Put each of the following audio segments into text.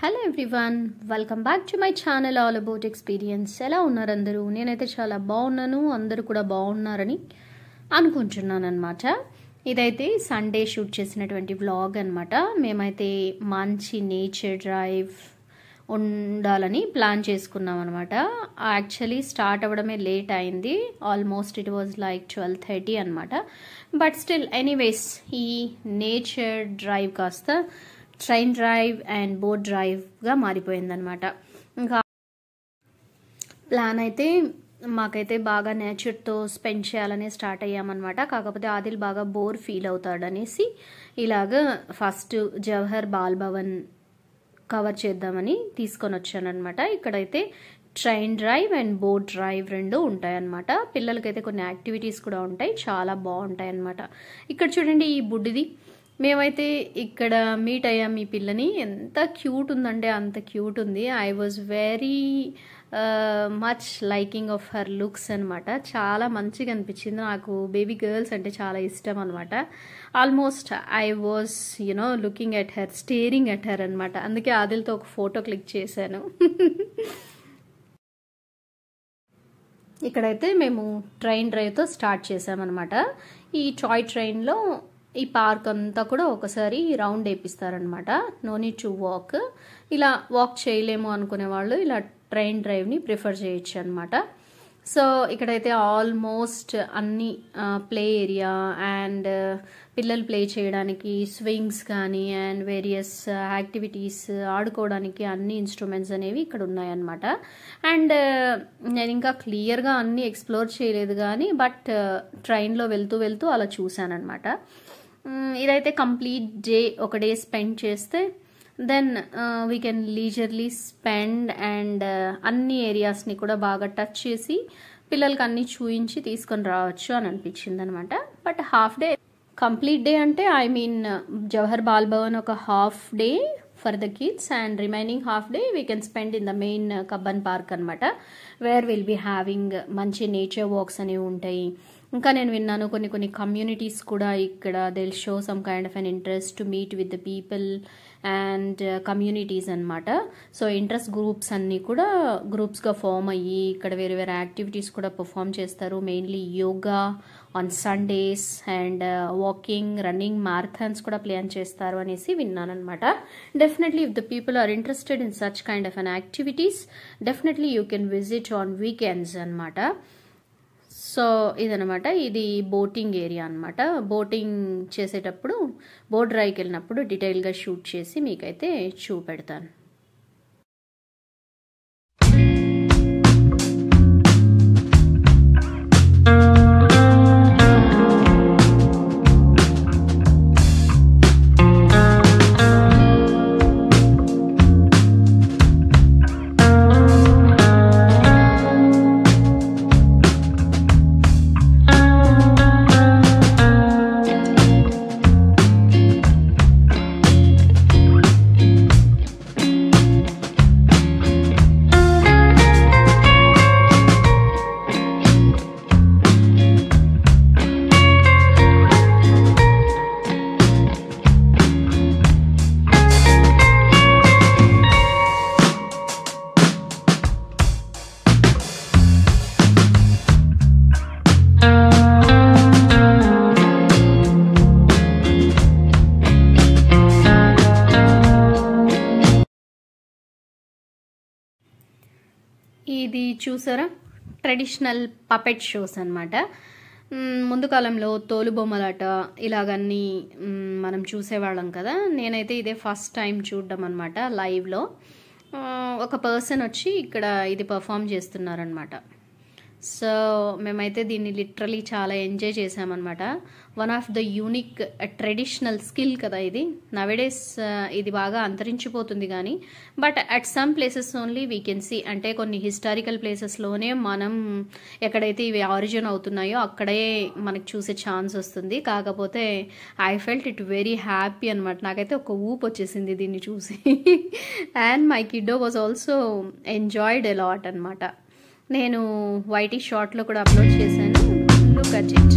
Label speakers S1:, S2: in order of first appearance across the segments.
S1: Hello everyone, welcome back to my channel all about experience. ఎలా ఉన్నారు అందరూ? నేనైతే చాలా బాగున్నాను, అందరూ కూడా బాగున్నారని అనుకుంటున్నాను అనమాట. ఇదైతే సండే షూట్ చేసినటువంటి వ్లాగ్ అనమాట. మేమైతే మంచి నేచర్ డ్రైవ్ ఉండాలని ప్లాన్ చేసుకున్నాం అనమాట. యాక్చువల్లీ స్టార్ట్ అవ్వడమే లేట్ అయింది, ఆల్మోస్ట్ ఇట్ వాజ్ లైక్ 12:30 అనమాట. బట్ స్టిల్ ఎనీవేస్ ఈ నేచర్ డ్రైవ్ కాస్త ట్రైన్ డ్రైవ్ అండ్ బోట్ డ్రైవ్గా మారిపోయిందనమాట. ఇంకా ప్లాన్ అయితే మాకైతే బాగా నేచర్తో స్పెండ్ చేయాలనే స్టార్ట్ అయ్యామన్నమాట. కాకపోతే ఆదిల్ బాగా బోర్ ఫీల్ అవుతాడనేసి ఇలాగ ఫస్ట్ జవహర్ బాల్ భవన్ కవర్ చేద్దామని తీసుకొని వచ్చానమాట. ఇక్కడైతే train drive and boat drive రెండు ఉంటాయన్నమాట. పిల్లలకైతే కొన్ని యాక్టివిటీస్ కూడా ఉంటాయి, చాలా బాగుంటాయి అన్నమాట. ఇక్కడ చూడండి, ఈ బుడ్డిది మేమైతే ఇక్కడ మీట్ అయ్యాం. ఈ పిల్లని ఎంత క్యూట్ ఉందంటే అంత క్యూట్ ఉంది. I was very much liking of her looks అనమాట. చాలా మంచిగా అనిపించింది నాకు. బేబీ గర్ల్స్ అంటే చాలా ఇష్టం అనమాట. Almost I was looking at her, steering at her అనమాట. అందుకే ఆదిల్తో ఒక ఫోటో క్లిక్ చేశాను. ఇక్కడైతే మేము ట్రైన్ డ్రైవ్తో స్టార్ట్ చేసామన్నమాట. ఈ టాయ్ ట్రైన్లో ఈ పార్క్ అంతా కూడా ఒకసారి రౌండ్ వేపిస్తారనమాట. No need to walk. ఇలా వాక్ చేయలేము అనుకునే వాళ్ళు ఇలా ట్రైన్ డ్రైవ్ని ప్రిఫర్ చేయొచ్చు అనమాట. సో ఇక్కడైతే ఆల్మోస్ట్ అన్ని ప్లే ఏరియా అండ్ పిల్లలు ప్లే చేయడానికి స్వింగ్స్ కానీ అండ్ వేరియస్ యాక్టివిటీస్ ఆడుకోవడానికి అన్ని ఇన్స్ట్రుమెంట్స్ అనేవి ఇక్కడ ఉన్నాయన్నమాట. అండ్ నేను ఇంకా క్లియర్గా అన్ని ఎక్స్ప్లోర్ చేయలేదు కానీ బట్ ట్రైన్లో వెళ్తూ వెళ్తూ అలా చూశానమాట. ఇదైతే కంప్లీట్ డే, ఒక డే స్పెండ్ చేస్తే then we can leisurely spend and అన్ని ఏరియాస్ని కూడా బాగా టచ్ చేసి పిల్లలకి అన్ని చూయించి తీసుకొని రావచ్చు అని అనిపించింది అనమాట. But half day, complete day అంటే ఐ మీన్ జవహర్ బాల్ భవన్ ఒక half day for the kids and remaining half day we can spend in the main Cubbon park అనమాట, వేర్ విల్ బీ హ్యావింగ్ మంచి నేచర్ వాక్స్ అనేవి ఉంటాయి. ఇంకా నేను విన్నాను కొన్ని కమ్యూనిటీస్ కూడా ఇక్కడ they will show some kind of an interest to meet with the people and communities అనమాట. సో ఇంట్రెస్ట్ గ్రూప్స్ అన్నీ కూడా గ్రూప్స్గా ఫామ్ అయ్యి ఇక్కడ వేరే వేరే యాక్టివిటీస్ కూడా పర్ఫామ్ చేస్తారు. Mainly yoga on Sundays and walking, running, marathons కూడా ప్లాన్ చేస్తారు అనేసి విన్నాను అనమాట. Definitely if the people are interested in such kind of an activities definitely you can visit on weekends అనమాట. సో ఇదనమాట, ఇది బోటింగ్ ఏరియా అనమాట. బోటింగ్ చేసేటప్పుడు, బోట్ డ్రైవ్కి వెళ్ళినప్పుడు డీటెయిల్గా షూట్ చేసి మీకైతే చూపెడతాను. ఇది చూసారా, ట్రెడిషనల్ పపెట్ షోస్ అనమాట. ముందు కాలంలో తోలుబొమ్మలాట ఇలాగన్నీ మనం చూసేవాళ్ళం కదా. నేనైతే ఇదే ఫస్ట్ టైం చూడడం అనమాట లైవ్లో. ఒక పర్సన్ వచ్చి ఇక్కడ ఇది పర్ఫామ్ చేస్తున్నారనమాట. సో మేమైతే దీన్ని లిటరలీ చాలా ఎంజాయ్ చేసామన్నమాట. One of the unique traditional skill కదా ఇది. నవేడేస్ ఇది బాగా అంతరించిపోతుంది కానీ but at some places only we can see. అంటే కొన్ని హిస్టారికల్ ప్లేసెస్లోనే మనం ఎక్కడైతే ఇవి ఆరిజిన్ అవుతున్నాయో అక్కడే మనకు చూసే ఛాన్స్ వస్తుంది. కాకపోతే I felt it very happy అనమాట. నాకైతే ఒక ఊపు వచ్చేసింది దీన్ని చూసి. And my kiddo was also enjoyed a lot అనమాట. నేను వైటీ షార్ట్లో కూడా అప్లోడ్ చేశాను. Look at it.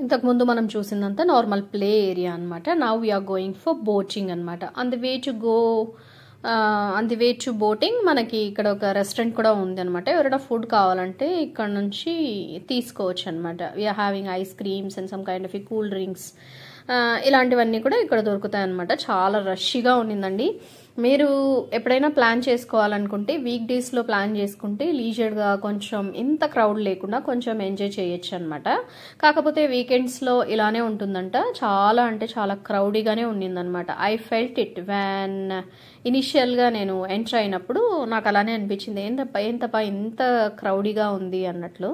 S1: ఇంతకుముందు మనం చూసిందంతా నార్మల్ ప్లే ఏరియా అనమాట. Now we're going for boating అనమాట. On the way to boating మనకి ఇక్కడ ఒక రెస్టారెంట్ కూడా ఉంది అనమాట. ఎవరైనా ఫుడ్ కావాలంటే ఇక్కడ నుంచి తీసుకోవచ్చు అనమాట. We're having ice creams and some kind of cool drinks ఇలాంటివన్నీ కూడా ఇక్కడ దొరుకుతాయి అనమాట. చాలా రష్గా ఉండిందండి. మీరు ఎప్పుడైనా ప్లాన్ చేసుకోవాలనుకుంటే వీక్ డేస్లో ప్లాన్ చేసుకుంటే లీజర్గా కొంచెం ఇంత క్రౌడ్ లేకుండా కొంచెం ఎంజాయ్ చేయొచ్చు అనమాట. కాకపోతే వీకెండ్స్లో ఇలానే ఉంటుందంట. చాలా అంటే చాలా క్రౌడీగానే ఉండిందనమాట. ఐ ఫెల్ట్ ఇట్ వ్యాన్ ఇనిషియల్గా నేను ఎంటర్ అయినప్పుడు నాకు అలానే అనిపించింది. ఏంతప్ప ఇంత క్రౌడీగా ఉంది అన్నట్లు.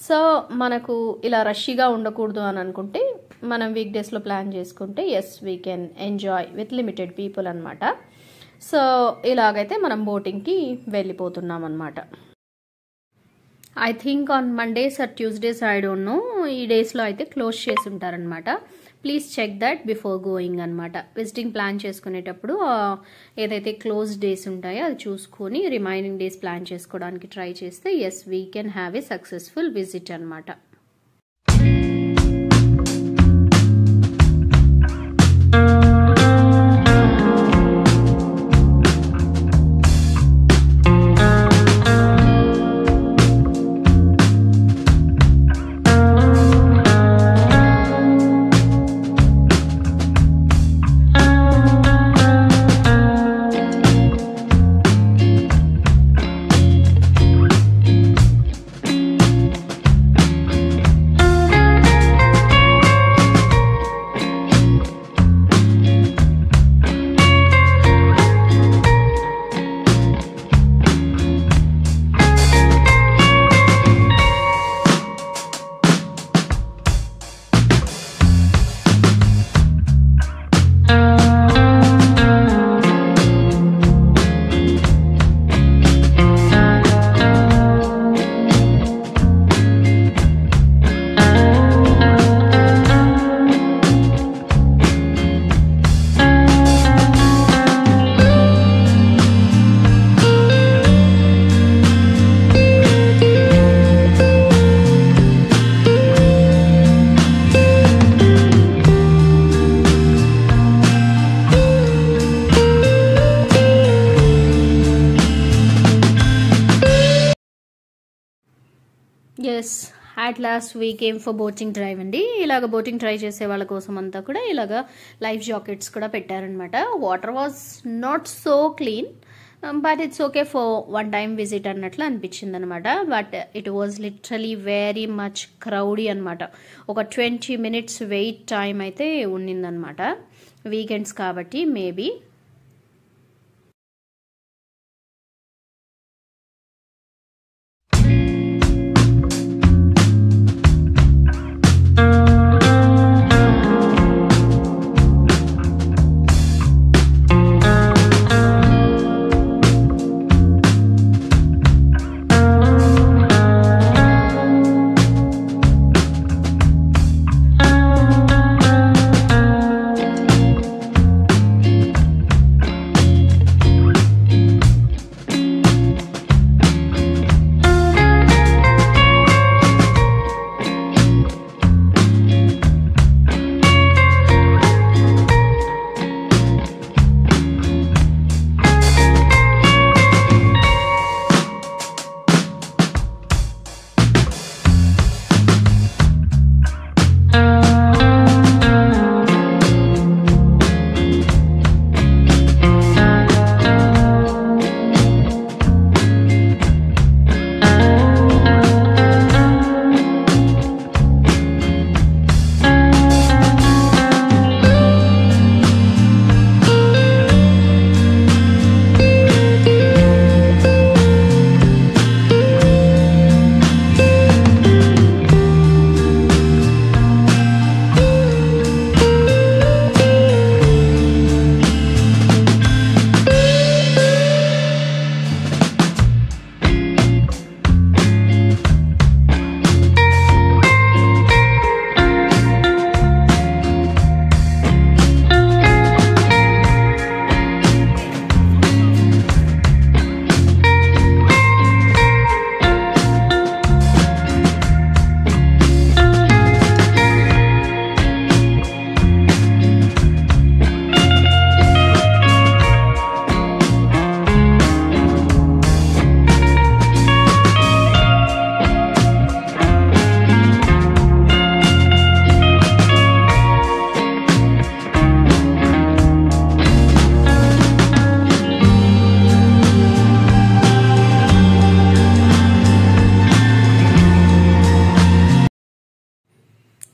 S1: సో మనకు ఇలా రష్గా ఉండకూడదు అని అనుకుంటే మనం వీక్ డేస్లో ప్లాన్ చేసుకుంటే yes we can enjoy with limited people అనమాట. సో ఇలాగైతే మనం బోటింగ్కి వెళ్ళిపోతున్నాం అనమాట. I think on Mondays or Tuesdays I don't know, ఈ డేస్లో అయితే క్లోజ్ చేసి ఉంటారనమాట. Please check that before going అనమాట. విజిటింగ్ ప్లాన్ చేసుకునేటప్పుడు ఏదైతే క్లోజ్ డేస్ ఉంటాయో అది చూసుకొని రిమైనింగ్ డేస్ ప్లాన్ చేసుకోవడానికి ట్రై చేస్తే yes we can have a successful visit అనమాట. Yes at last we came for boating drive అండి. ఇలాగ బోటింగ్ ట్రై చేసే వాళ్ళ కోసం అంతా కూడా ఇలాగ లైఫ్ జాకెట్స్ కూడా పెట్టారనమాట. Water was not so clean but it's okay for one time visit అన్నట్లు అనిపించింది అనమాట. But it was literally very much క్రౌడీ అనమాట. ఒక 20 minutes వెయిట్ టైం అయితే ఉండిందనమాట. వీకెండ్స్ కాబట్టి మేబీ.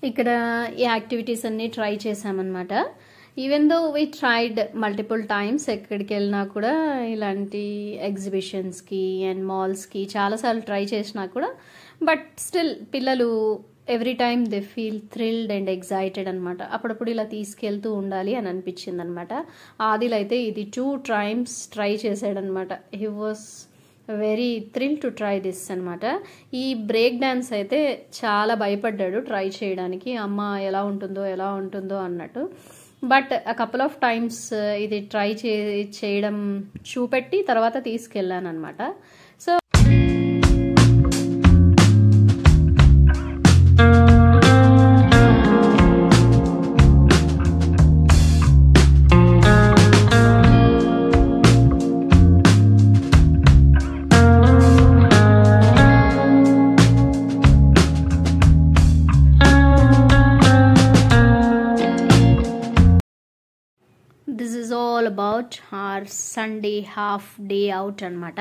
S1: ఇక్కడ ఈ యాక్టివిటీస్ అన్నీ ట్రై చేసామన్నమాట. Even though we tried multiple times, ఎక్కడికి వెళ్ళినా కూడా ఇలాంటి ఎగ్జిబిషన్స్కి అండ్ మాల్స్కి చాలాసార్లు ట్రై చేసినా కూడా బట్ స్టిల్ పిల్లలు every time they feel thrilled and excited అనమాట. అప్పుడప్పుడు ఇలా తీసుకెళ్తూ ఉండాలి అని అనిపించింది అనమాట. ఆదిల్ అయితే ఇది 2 times ట్రై చేశాడనమాట. He was very thrill to try this అనమాట. ఈ బ్రేక్ డ్యాన్స్ అయితే చాలా భయపడ్డాడు ట్రై చేయడానికి, అమ్మ ఎలా ఉంటుందో అన్నట్టు. But a couple of times ఇది ట్రై చేయడం చూపెట్టి తర్వాత తీసుకెళ్ళాను అనమాట. So this is all about or Sunday half day out అనమాట.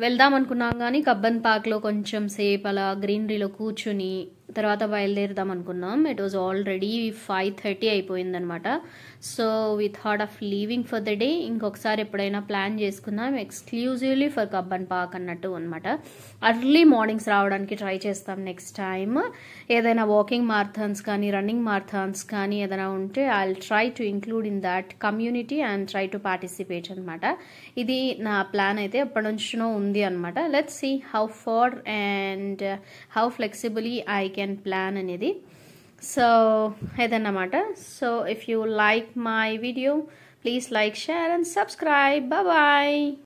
S1: వెళ్దాం అనుకున్నాం కానీ కబ్బన్ పార్క్లో కొంచెం సేపు అలా గ్రీనరీలో కూర్చుని తర్వాత బయలుదేరుదాం అనుకున్నాం. ఇట్ వాజ్ ఆల్రెడీ 5:30 అయిపోయిందనమాట. So we thought of leaving for the day. ఇంకొకసారి ఎప్పుడైనా ప్లాన్ చేసుకుందాం ఎక్స్క్లూజివ్లీ ఫర్ కబ్బన్ పార్క్ అన్నట్టు అనమాట. అర్లీ మార్నింగ్స్ రావడానికి ట్రై చేస్తాం నెక్స్ట్ టైం. ఏదైనా వాకింగ్ మారథాన్స్ కానీ రన్నింగ్ మారథాన్స్ కానీ ఏదైనా ఉంటే I will try to include in that community and try to participate అనమాట. ఇది నా ప్లాన్ అయితే ఎప్పటి నుంచో ఉంది అనమాట. Let's see how far and how flexibly I can plan అనేది. సో ఇదన్నమాట. So if you like my video, please like, share and subscribe. Bye bye.